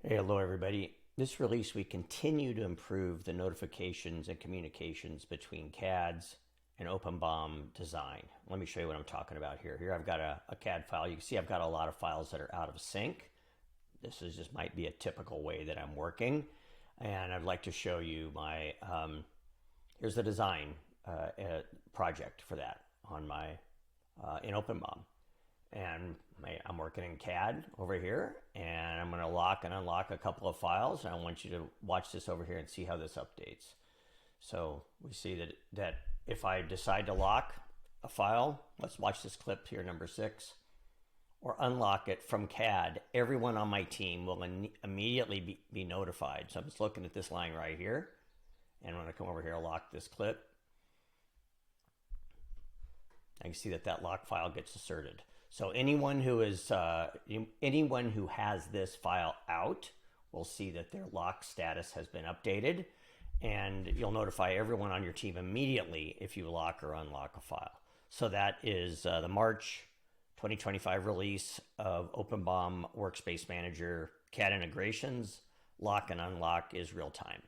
Hey, hello everybody. This release, we continue to improve the notifications and communications between CADs and OpenBOM design. Let me show you what I'm talking about here. Here I've got a CAD file. You can see I've got a lot of files that are out of sync. This is just might be a typical way that I'm working. And I'd like to show you my, here's the design project for that on my, in OpenBOM. And I'm working in CAD over here, and I'm going to lock and unlock a couple of files, and I want you to watch this over here and see how this updates. So we see that if I decide to lock a file, let's watch this clip here, number 6, or unlock it from CAD, everyone on my team will immediately be notified. So I'm just looking at this line right here, and I'm going to come over here and lock this clip. I can see that lock file gets asserted. So anyone who has this file out will see that their lock status has been updated, and you'll notify everyone on your team immediately if you lock or unlock a file. So that is the March 2025 release of OpenBOM Workspace Manager CAD integrations. Lock and unlock is real time.